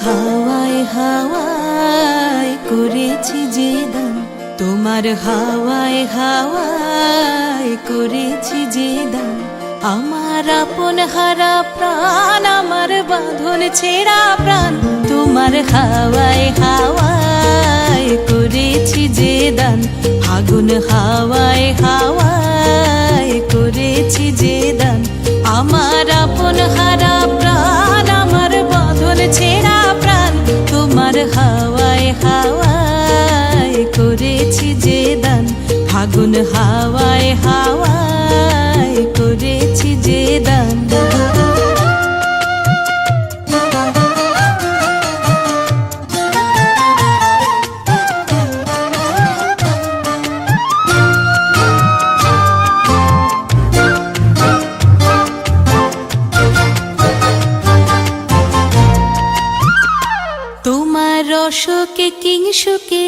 হাওয়ায় হাওয়ায় করেছি যে দান, তোমার হাওয়ায় হাওয়ায় করেছি যে দান। আমার আপন হারা প্রাণ, আমার বাঁধন ছেঁড়া প্রাণ, তোমার হাওয়ায় হাওয়ায় করেছি যে দান। ফাগুন হাওয়ায় হাওয়ায় করেছি যে দান। আমার আপন হারা প্রাণ, আমার বাঁধন ছেঁড়া প্রাণ, তোমার হাওয়ায় হাওয়ায় করেছি যে দান। ফাগুন হাওয়ায় হাওয়ায় করেছি যে দান। তোমার রসকে কিংসুকে,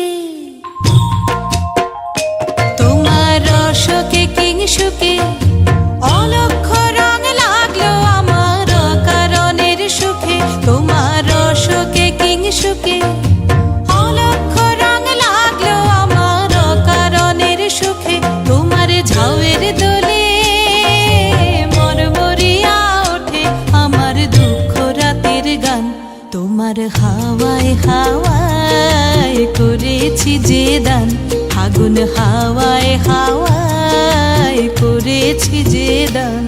তোমার রসকে কিংসুকে অলক্ষ রং লাগলো আমার অকারণের সুখে। তোমার রসকে কিংসুকে অলক্ষ রং লাগলো আমার অকারণের সুখে। তোমার ঝাউয়ের দোলে মরমরিয়া ওঠে আমার দুঃখ রাতের গান। তোমার হাওয়ায় হাওয়ায় করেছি যে দান। ফাগুন হাওয়ায় হাওয়ায় করেছি যে দান।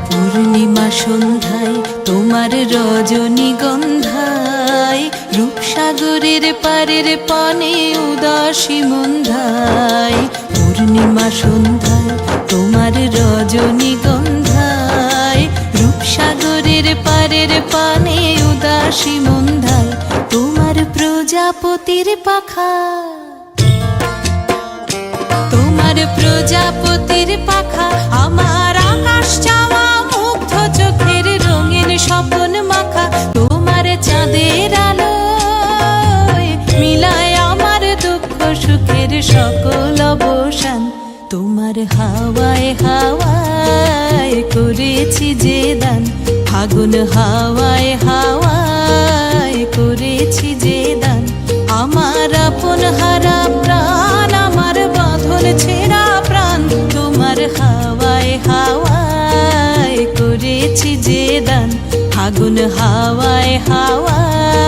পূর্ণিমা সন্ধ্যায় তোমার রজনীগন্ধায়, রূপসাগরের পারের পানে উদাসী মন্ধায়। পূর্ণিমা সন্ধ্যায় তোমার রজনীগন্ধায়, রূপসাগরের পারের পানে উদাসী মন্ধায়। তোমার প্রজাপতির পাখা, তোমার প্রজাপতির পাখা আমার আকাশ চাওয়া মুগ্ধ চোখের রঙিন স্বপন মাখা। তোমার চাঁদের আলো মিলায় আমার দুঃখ সুখের সকল অবসান। তোমার হাওয়ায় হাওয়ায় করেছি যে দান। ফাগুন হাওয়ায় হাওয়ায় করেছি যে দান। আমার আপন হারা প্রাণ, আমার বাঁধন ছেঁড়া প্রাণ, তোমার হাওয়ায় হাওয়ায় করেছি যে দান। ফাগুন হাওয়ায় হাওয়ায়